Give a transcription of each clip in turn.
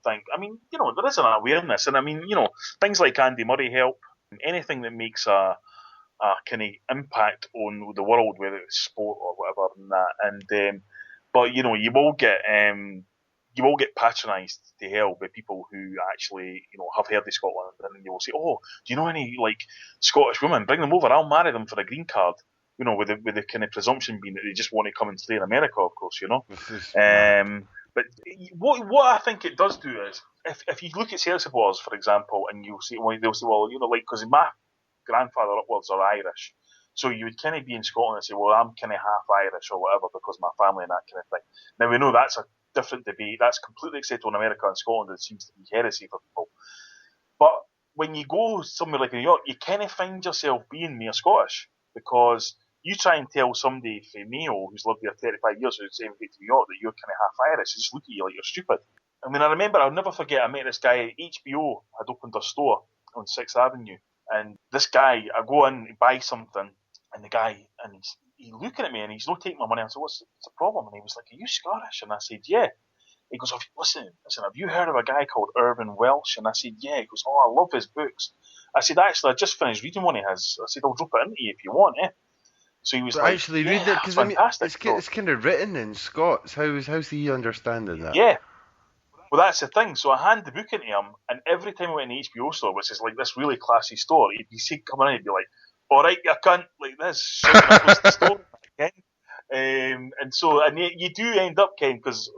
think, I mean, there is an awareness, and I mean, things like Andy Murray help. Anything that makes a kind of impact on the world, whether it's sport or whatever, and that. But you will get patronised to hell by people who actually have heard of Scotland, and you will say, "Oh, do you know any like Scottish women? Bring them over. I'll marry them for a green card." With the kind of presumption being that they just want to come and stay in America, of course. This is mad. But what I think it does do is, if you look at Celtic supporters, for example, and they'll say, well, like, because my grandfather upwards are Irish. So you would kind of be in Scotland and say, well, I'm kind of half Irish or whatever because my family and that kind of thing. Now, we know that's a different debate. That's completely acceptable in America and Scotland. It seems to be heresy for people. But when you go somewhere like New York, you kind of find yourself being near Scottish because you try and tell somebody from Mayo who's lived there 35 years who's emigrated to New York that you're kind of half Irish. They just look at you like you're stupid. I mean, I'll never forget, I met this guy, HBO had opened a store on 6th Avenue. And this guy, I go in to buy something, and the guy, and he's looking at me, and he's not taking my money. I said, what's the problem? And he was like, are you Scottish? And I said, yeah. He goes, listen, have you heard of a guy called Irvin Welsh? And I said, yeah. He goes, oh, I love his books. I said, actually, I just finished reading one of his. I said, I'll drop it into you if you want, eh? So he was But like, actually, yeah, read it because fantastic. it's kind of written in Scots. How's he understanding that? Yeah. Well, that's the thing. So I hand the book into him, and every time I went in the HBO store, which is like this really classy store, he'd be coming in, he'd be like, all right, you cunt, like this, shouting across the store. And you do end up, Ken, because,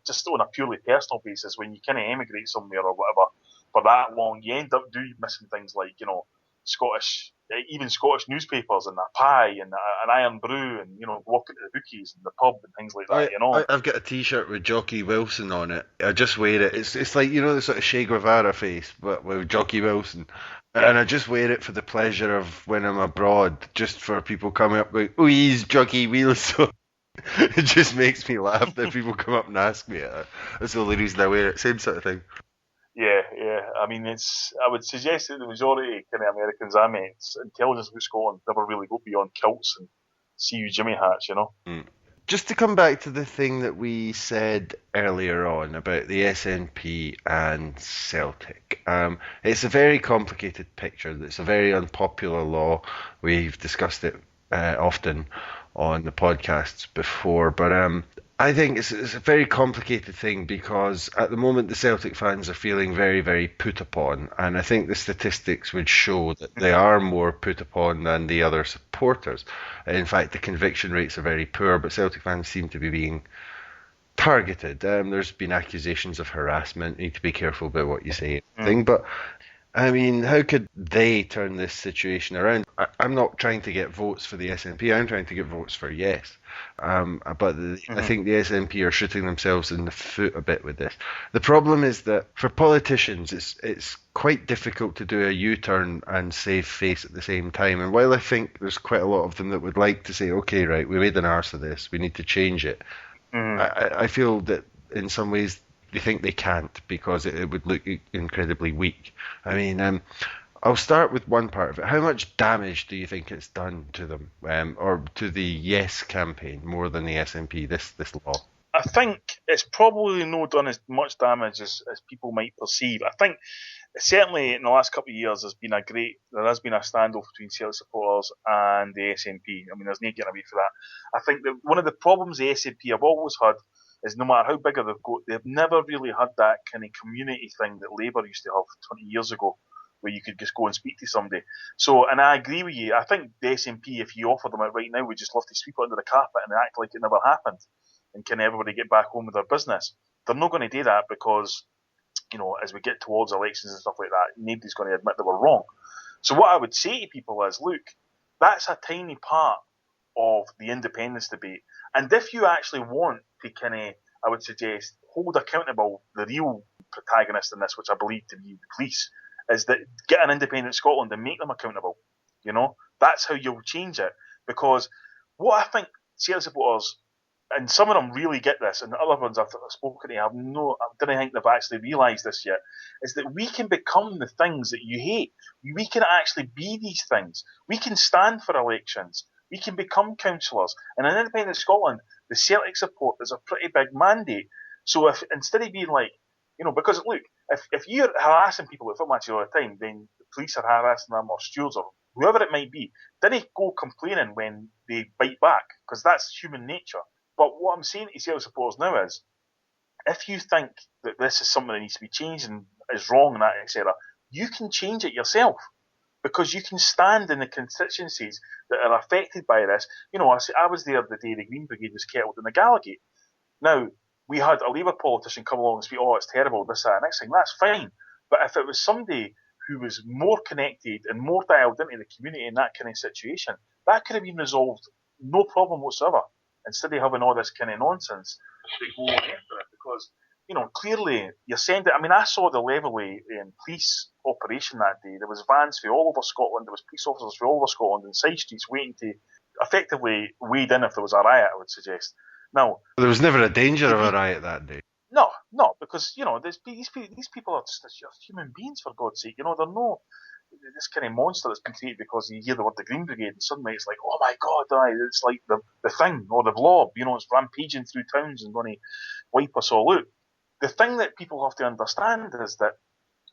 just on a purely personal basis, when you kind of emigrate somewhere or whatever for that long, you end up missing things like, Scottish, even Scottish newspapers and a pie and an iron brew and, walking to the bookies and the pub and things like that, I've got a T-shirt with Jockey Wilson on it. I just wear it. It's like the sort of Che Guevara face, but with Jockey Wilson. Yeah. And I just wear it for the pleasure of when I'm abroad, just for people coming up going, "Oh, he's Jockey Wilson." It just makes me laugh that people come up and ask me it. That's the only reason I wear it. Same sort of thing. Yeah, yeah. I mean, I would suggest that the majority kind of Americans I met, intelligence about Scotland never really go beyond kilts and see you Jimmy hats. Mm. Just to come back to the thing that we said earlier on about the SNP and Celtic, it's a very complicated picture. It's a very unpopular law. We've discussed it often on the podcasts before, but I think it's a very complicated thing because at the moment the Celtic fans are feeling very, very put upon, and I think the statistics would show that they are more put upon than the other supporters. In fact, the conviction rates are very poor, but Celtic fans seem to be being targeted. There's been accusations of harassment. You need to be careful about what you say. But I mean, how could they turn this situation around? I'm not trying to get votes for the SNP. I'm trying to get votes for yes. But I think the SNP are shooting themselves in the foot a bit with this. The problem is that for politicians, it's quite difficult to do a U-turn and save face at the same time. And while I think there's quite a lot of them that would like to say, okay, right, we made an arse of this, we need to change it. I feel that in some ways they think they can't because it would look incredibly weak. I mean, I'll start with one part of it. How much damage do you think it's done to them, or to the Yes campaign more than the SNP, this law? I think it's probably not done as much damage as people might perceive. I think certainly in the last couple of years there has been a standoff between Celtic supporters and the SNP. I mean, there's no getting away from that. I think that one of the problems the SNP have always had is no matter how big they've got, they've never really had that kind of community thing that Labour used to have 20 years ago, where you could just go and speak to somebody. So, and I agree with you, I think the SNP, if you offer them it right now, would just love to sweep it under the carpet and act like it never happened, and can everybody get back home with their business. They're not going to do that because, as we get towards elections and stuff like that, nobody's going to admit they were wrong. So what I would say to people is, look, that's a tiny part of the independence debate. And if you actually want to I would suggest, hold accountable the real protagonist in this, which I believe to be the police, is that get an independent Scotland and make them accountable. That's how you'll change it. Because what I think Celtic supporters, and some of them really get this, and the other ones I've spoken to, I don't think they've actually realised this yet, is that we can become the things that you hate. We can actually be these things. We can stand for elections. We can become councillors. And in independent Scotland, the Celtic support is a pretty big mandate. So if instead of being like, Because look, if you're harassing people at football matches all the time, then the police are harassing them, or stewards, or whoever it might be. Then they go complaining when they bite back, because that's human nature. But what I'm saying to Celtic supporters now is, if you think that this is something that needs to be changed and is wrong and that, etc., you can change it yourself, because you can stand in the constituencies that are affected by this. I was there the day the Green Brigade was kettled in the Gallagate. Now, we had a Labour politician come along and speak, oh, it's terrible, this, that, and next thing. That's fine. But if it was somebody who was more connected and more dialed into the community in that kind of situation, that could have been resolved no problem whatsoever, instead of having all this kind of nonsense that go on after it. Because, clearly you're sending. I mean, I saw the Levelway police operation that day. There was vans for all over Scotland. There was police officers for all over Scotland in side streets waiting to effectively wade in if there was a riot, I would suggest. Now, there was never a danger of a riot that day. No, because these people are just human beings, for God's sake. They're no this kind of monster that's been created because you hear the word the Green Brigade and suddenly it's like, oh my God, it's like the Thing or the Blob. It's rampaging through towns and going to wipe us all out. The thing that people have to understand is that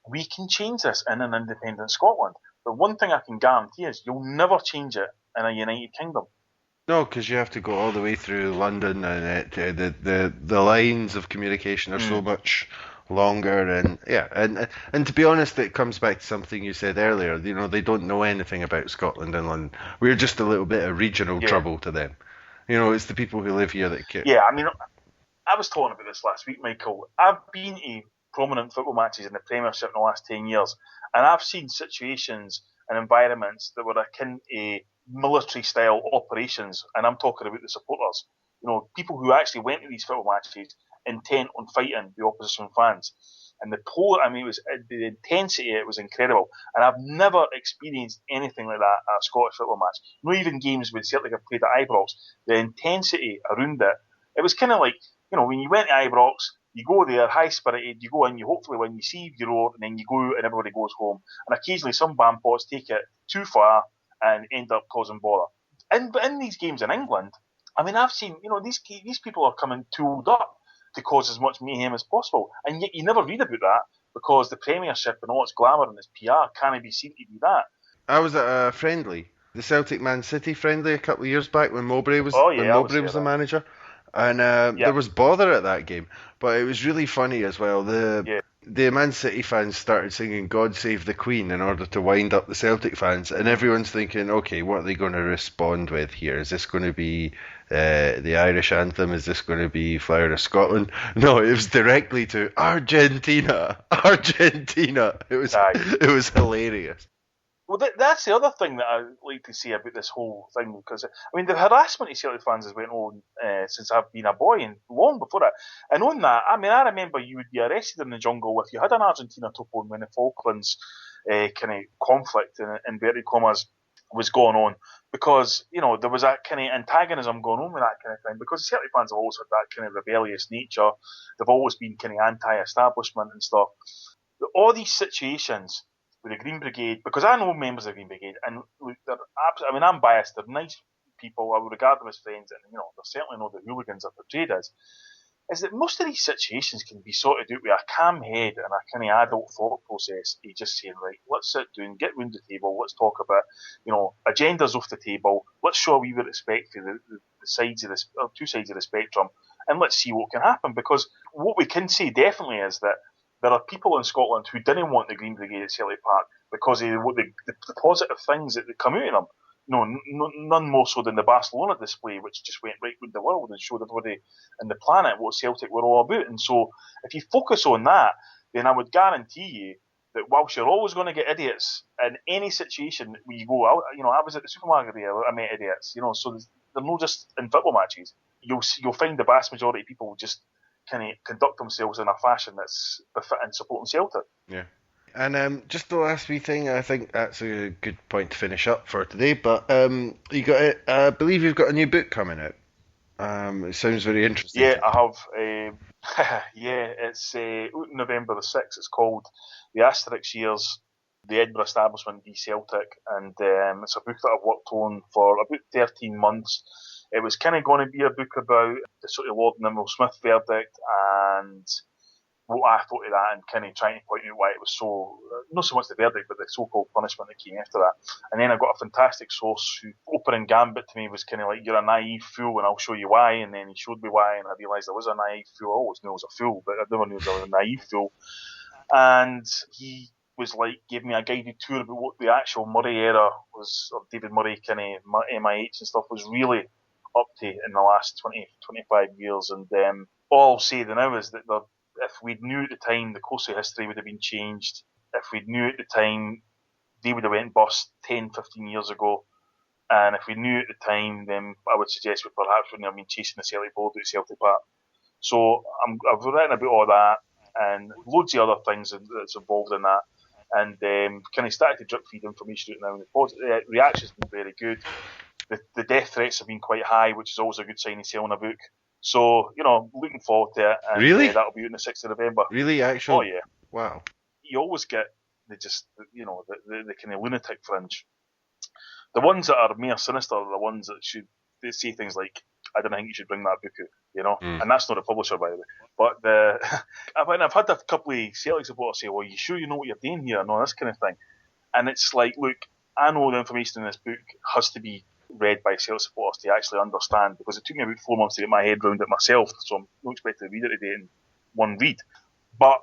we can change this in an independent Scotland. The one thing I can guarantee is you'll never change it in a United Kingdom. No, because you have to go all the way through London, and the lines of communication are so much longer, and to be honest, it comes back to something you said earlier. They don't know anything about Scotland and London. We're just a little bit of regional trouble to them. It's the people who live here that care. Yeah, I mean, I was talking about this last week, Michael. I've been to prominent football matches in the Premiership in the last 10 years, and I've seen situations and environments that were akin to military-style operations, and I'm talking about the supporters. People who actually went to these football matches intent on fighting the opposition fans. And the intensity, it was incredible. And I've never experienced anything like that at a Scottish football match. Not even games with Celtic have played at Ibrox. The intensity around it was kind of like, when you went to Ibrox, you go there, high-spirited, you go in, you hopefully win, you see your roar, and then you go out and everybody goes home. And occasionally some bampots take it too far and end up causing bother. But in these games in England, I mean, I've seen, these people are coming tooled up to cause as much mayhem as possible. And yet you never read about that, because the Premiership and all its glamour and its PR can't be seen to be that. I was at a friendly, the Celtic Man City friendly a couple of years back when Mowbray was the manager. And there was bother at that game, but it was really funny as well. The Man City fans started singing "God Save the Queen" in order to wind up the Celtic fans, and everyone's thinking, okay, what are they going to respond with here? Is this going to be the Irish anthem? Is this going to be Flower of Scotland? No, it was directly to Argentina. It was hilarious. Well, that's the other thing that I like to say about this whole thing, because, I mean, the harassment of Celtic fans has went on since I've been a boy and long before that. And on that, I mean, I remember you would be arrested in the jungle if you had an Argentina top on when the Falklands kind of conflict, in inverted commas, was going on, because, there was that kind of antagonism going on with that kind of thing, because Celtic fans have always had that kind of rebellious nature. They've always been kind of anti-establishment and stuff. But all these situations with the Green Brigade, because I know members of the Green Brigade, and I'm biased, they're nice people, I would regard them as friends, and they're certainly not the hooligans they're portrayed as, is that most of these situations can be sorted out with a calm head and a kind of adult thought process. You just saying, right, let's sit down, get round the table, let's talk about, agendas off the table, let's show a wee bit of respect for the sides of two sides of the spectrum, and let's see what can happen. Because what we can say definitely is that there are people in Scotland who didn't want the Green Brigade at Celtic Park because of the positive things that come out of them. None more so than the Barcelona display, which just went right round the world and showed everybody in the planet what Celtic were all about. And so, if you focus on that, then I would guarantee you that whilst you're always going to get idiots in any situation where you go, I was at the supermarket there, I met idiots, so they're not just in football matches. You'll find the vast majority of people just kind of conduct themselves in a fashion that's befitting supporting Celtic. Yeah. And just the last wee thing, I think that's a good point to finish up for today. But I believe you've got a new book coming out. It sounds very interesting. Yeah, I have. It's November the 6th. It's called The Asterix Years, The Edinburgh Establishment v Celtic, and it's a book that I've worked on for about 13 months. It was kind of going to be a book about the sort of Lord Nimrod Smith verdict and what I thought of that and kind of trying to point out why it was so, not so much the verdict, but the so-called punishment that came after that. And then I got a fantastic source who, opening gambit to me, was kind of like, you're a naive fool and I'll show you why. And then he showed me why, and I realised I was a naive fool. I always knew I was a fool, but I never knew I was a naive fool. And he was like, gave me a guided tour about what the actual Murray era was, or David Murray kind of MIH and stuff was really up to in the last 20, 25 years. And all I'll say now is that if we'd knew at the time, the course of history would have been changed. If we'd knew at the time, they would have went bust 10, 15 years ago. And if we knew at the time, then I would suggest we perhaps wouldn't have been chasing the Celtic board at Celtic Park. So I've written about all that and loads of other things that's involved in that. And kind of started to drip feed information out now. The reaction's been very good. The death threats have been quite high, which is always a good sign of selling a book. So, looking forward to it. And, really? That'll be out on the 6th of November. Really? Actually? Oh, yeah. Wow. You always get the kind of lunatic fringe. The ones that are more sinister are the ones that they say things like, I don't think you should bring that book out, and that's not a publisher, by the way. But I've had a couple of Celtic supporters say, well, you sure you know what you're doing here, and all this kind of thing. And it's like, look, I know the information in this book has to be read by Celtic supporters to actually understand, because it took me about 4 months to get my head around it myself, so I'm not expecting to read it today in one read. But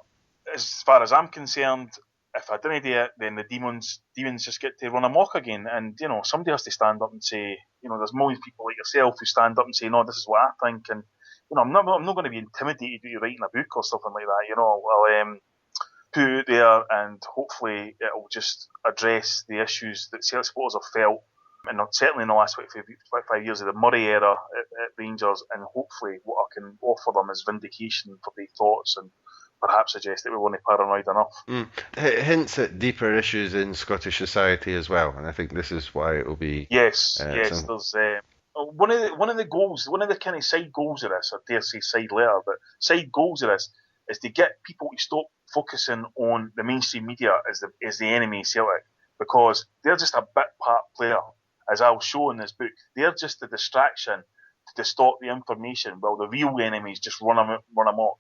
as far as I'm concerned, if I didn't do it, then the demons just get to run amok again. And, somebody has to stand up and say, there's millions of people like yourself who stand up and say, no, this is what I think. And, I'm not going to be intimidated into writing a book or something like that. I'll put it out there, and hopefully it'll just address the issues that Celtic supporters have felt. And certainly in the last 25 years of the Murray era at Rangers, and hopefully what I can offer them is vindication for their thoughts, and perhaps suggest that we weren't paranoid enough. Hints at deeper issues in Scottish society as well, and I think this is why it will be. Yes. There's one of the goals, one of the kind of side goals of this, I dare say side letter, but side goals of this is to get people to stop focusing on the mainstream media as the enemy of Celtic, because they're just a bit part player, as I'll show in this book. They're just a distraction to distort the information, while the real enemies just run amok.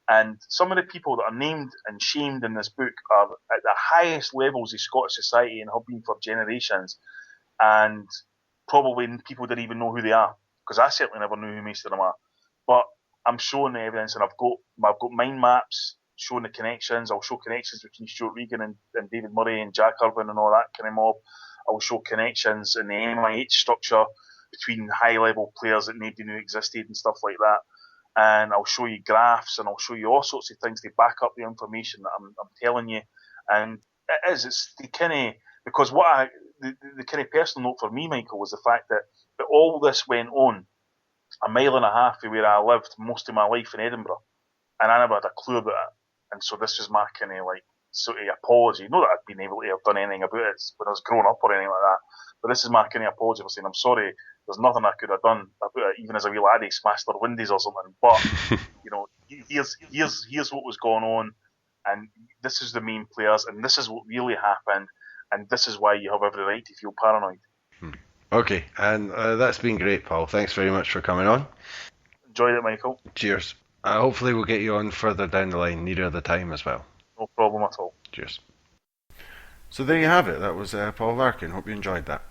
And some of the people that are named and shamed in this book are at the highest levels of Scottish society and have been for generations. And probably people didn't even know who they are, because I certainly never knew who most of them are. But I'm showing the evidence, and I've got mind maps showing the connections. I'll show connections between Stuart Regan and David Murray and Jack Irvine and all that kind of mob. I'll show connections in the MIH structure between high-level players that nobody knew existed and stuff like that. And I'll show you graphs, and I'll show you all sorts of things to back up the information that I'm telling you. And it's the kind of, because the kind of personal note for me, Michael, was the fact that all this went on a mile and a half from where I lived most of my life in Edinburgh, and I never had a clue about it. And so this was my kind of sort of apology. Not that I'd been able to have done anything about it when I was growing up or anything like that, but this is my kind of apology for saying, I'm sorry, there's nothing I could have done about it, even as a wee laddie smashed their windows or something. But, here's what was going on, and this is the main players, and this is what really happened, and this is why you have every right to feel paranoid. Okay, and that's been great, Paul. Thanks very much for coming on. Enjoyed it, Michael. Cheers. Hopefully we'll get you on further down the line, nearer the time as well. No problem at all. Cheers. So there you have it. That was Paul Larkin. Hope you enjoyed that.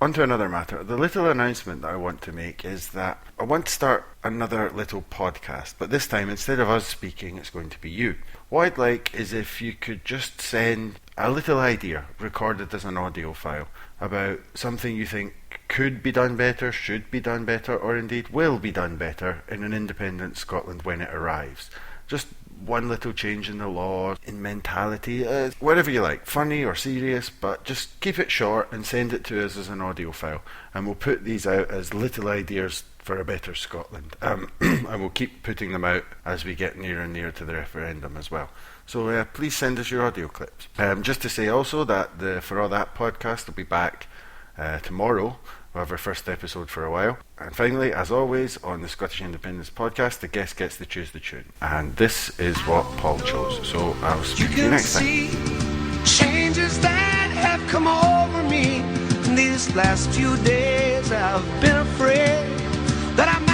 On to another matter. The little announcement that I want to make is that I want to start another little podcast, but this time, instead of us speaking, it's going to be you. What I'd like is if you could just send a little idea, recorded as an audio file, about something you think could be done better, should be done better, or indeed will be done better in an independent Scotland when it arrives. Just one little change in the law, in mentality, whatever you like, funny or serious, but just keep it short and send it to us as an audio file, and we'll put these out as little ideas for a better Scotland, and we'll keep putting them out as we get nearer and nearer to the referendum as well. So please send us your audio clips. Just to say also that the For All That podcast will be back tomorrow. We'll have our first episode for a while. And finally, as always, on the Scottish Independence podcast, the guest gets to choose the tune. And this is what Paul chose. So I'll speak to you next time. You can see changes that have come over me. These last few days I've been afraid that I